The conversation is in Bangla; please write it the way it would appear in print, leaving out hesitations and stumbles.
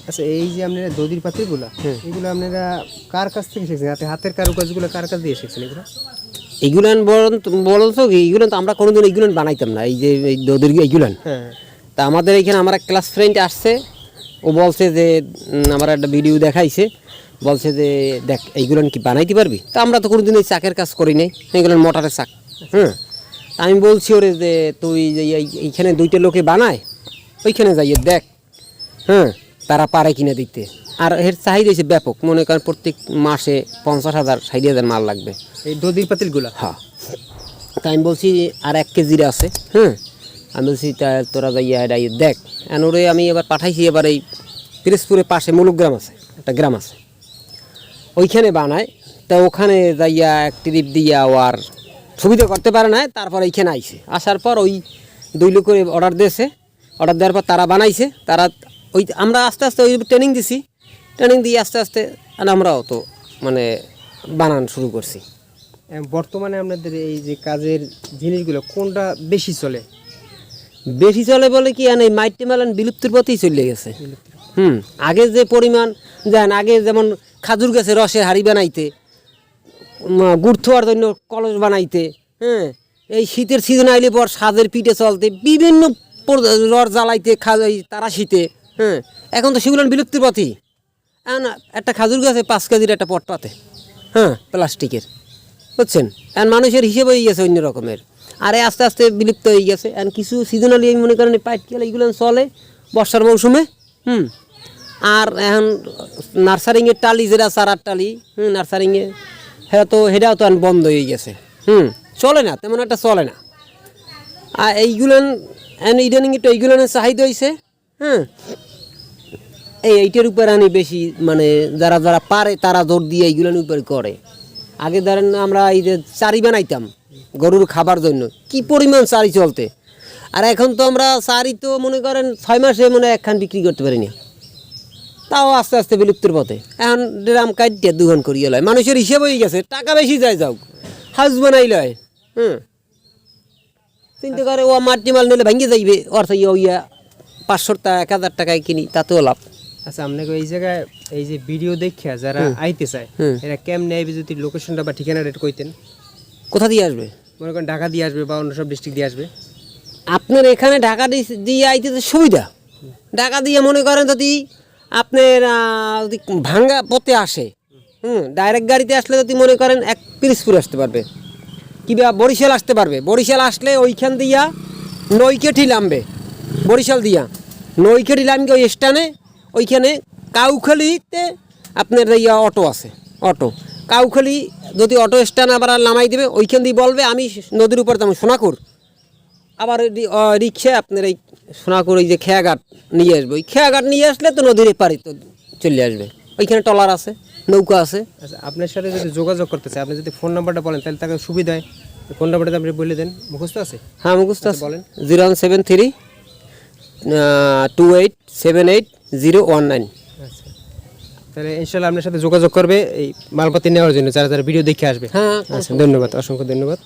আচ্ছা, এই যে আপনারা দধির পাতিলগুলো, এগুলো আপনারা কার কাছ থেকে শিখছেন? হাতের কারুকাজগুলো কার কাছ দিয়ে শিখছেন এগুলো? এইগুলান বলো তো, এইগুলান তো আমরা কোনোদিন এইগুলান বানাইতাম না, এই যে এই দধির এইগুলান। হ্যাঁ, তা আমাদের এইখানে আমার এক ক্লাস ফ্রেন্ড আসছে, ও বলছে যে আমার একটা ভিডিও দেখাইছে, বলছে যে দেখ এইগুলান কি বানাইতে পারবি? তা আমরা তো কোনোদিন এই চাকের কাজ করি নাই, এইগুলান মোটরের চাক। হ্যাঁ, তা আমি বলছি ওরে যে তুই যে এইখানে দুইটা লোকে বানায়, ওইখানে যাইয়ে দেখ, হ্যাঁ তারা পারে কিনা দিতে। আর এর চাহিদা হয়েছে ব্যাপক, মনে করেন প্রত্যেক মাসে 50,000 60,000 মাল লাগবে এই দধির পাতিলগুলো। হ্যাঁ। তা আমি বলছি আর 1 কেজির আছে। হ্যাঁ, আমি বলছি তা তোরা যাইয়া এটা দেখ। ওরে আমি এবার পাঠাইছি, এবার এই পিরোজপুরের পাশে মুলুগ্রাম আছে, একটা গ্রাম আছে, ওইখানে বানায়। তা ওখানে যাইয়া এক ট্রিপ দিয়া ও আর সুবিধা করতে পারে না, তারপর এইখানে আইছে। আসার পর ওই 2 লোকের অর্ডার দিয়েছে, অর্ডার দেওয়ার পর তারা বানাইছে। তারা ওই আমরা আস্তে আস্তে ওই ট্রেনিং দিছি, ট্রেনিং দিয়ে আস্তে আস্তে আমরাও তো মানে বানান শুরু করছি। বর্তমানে আপনাদের এই যে কাজের জিনিসগুলো কোনটা বেশি চলে? বেশি চলে বলে কি, এই মাইটে মেলান বিলুপ্তির পথেই চলে গেছে। আগে যে পরিমাণ দেন, আগে যেমন খাজুর গাছের রসের হাড়ি বানাইতে, গুড় থোয়ার জন্য কলস বানাইতে, হ্যাঁ এই শীতের সিজন আইলে পর সাজের পিঠে চলতে, বিভিন্ন রস জ্বালাইতে, তারা শীতে। হ্যাঁ, এখন তো সেগুলো বিলুপ্তির পথেই। এখন একটা খাজুর গাছে 5 কেজির একটা পট পাতে, হ্যাঁ প্লাস্টিকের, বুঝছেন? এখন মানুষের হিসেবে হয়ে গেছে অন্য রকমের, আর আস্তে আস্তে বিলুপ্ত হয়ে গেছে। এখন কিছু সিজনালি মনে করেন পাইটকেল এইগুলো চলে বর্ষার মৌসুমে। আর এখন নার্সারিংয়ের টালি, যেটা চারার টালি, নার্সারিংয়ে সেটাও তো এখন বন্ধ হয়ে গেছে। চলে না, তেমন একটা চলে না। আর এইগুলান ইদানিং একটু এইগুলানের চাহিদা হয়েছে। হ্যাঁ, এইটার উপর আনি বেশি, মানে যারা যারা পারে তারা জোর দিয়ে এইগুলার উপর করে। আগে ধরেন আমরা এই যে চারি বানাইতাম গরুর খাবার জন্য, কি পরিমাণ চারি চলতে। আর এখন তো আমরা চারি তো মনে করেন 6 মাসে মনে হয় একখান বিক্রি করতে পারি না, তাও আস্তে আস্তে বিলুপ্তির পথে। এখন ড্রাম কাটিয়ে 2 ঘন্টা করিয়ে লয়, মানুষের হিসেব হয়ে গেছে, টাকা বেশি যায় যাও, হাউস বানাই লয়। চিন্তা করে ও মাটি মাল নিলে ভেঙে যাইবে, অর্থ ইয়া 500 টাকা 1000 টাকায় কিনি, তাতেও লাভ। আচ্ছা, আপনাকে এই জায়গায় এই যে ভিডিও দেখিয়া যারা আইতে চায়, এরা কেমনে আইবে? যদি লোকেশনটা বা ঠিকানাটা কইতেন। কোথা দিয়ে আসবে? মনে করেন ঢাকা দিয়ে আসবে বা অন্য সব ডিস্ট্রিক্ট দিয়ে আসবে। আপনার এখানে ঢাকা দিয়ে আইতে সুবিধা। ঢাকা দিয়ে মনে করেন যদি আপনার যদি ভাঙ্গা পথে আসে, ডাইরেক্ট গাড়িতে আসলে যদি মনে করেন 1 পিরোজপুর আসতে পারবে, কিংবা বরিশাল আসতে পারবে। বরিশাল আসলে ওইখান দিয়া নৈকেঠি নামবে, বরিশাল দিয়া নৈকেঠি নামবে ওই স্ট্যান্ডে। ওইখানে কাউখালিতে আপনার অটো আছে, অটো কাউখালি যদি অটো স্ট্যান্ড আবার নামাই দেবে, ওইখান দিয়ে বলবে আমি নদীর উপর তেমন সোনাকুর। আবার রিক্সায় আপনার এই সোনাকুর ওই যে খেয়াঘাট নিয়ে আসবে, ওই খেয়াঘাট নিয়ে আসলে তো নদীর এপারে তো চলে আসবে। ওইখানে ট্রলার আছে, নৌকা আছে। আচ্ছা, আপনার সাথে যদি যোগাযোগ করতে চায়, আপনি যদি ফোন নাম্বারটা বলেন তাহলে তাকে সুবিধা হয়। ফোন নাম্বারটা আপনি বলে দেন, মুখস্থ আছে? হ্যাঁ মুখস্থ আছে, বলেন। 0173 2878 019। আচ্ছা, তাহলে ইনশাল্লাহ আপনার সাথে যোগাযোগ করবে এই মালপাতি নেওয়ার জন্য, যারা যারা ভিডিও দেখে আসবে। হ্যাঁ, আচ্ছা, ধন্যবাদ, অসংখ্য ধন্যবাদ।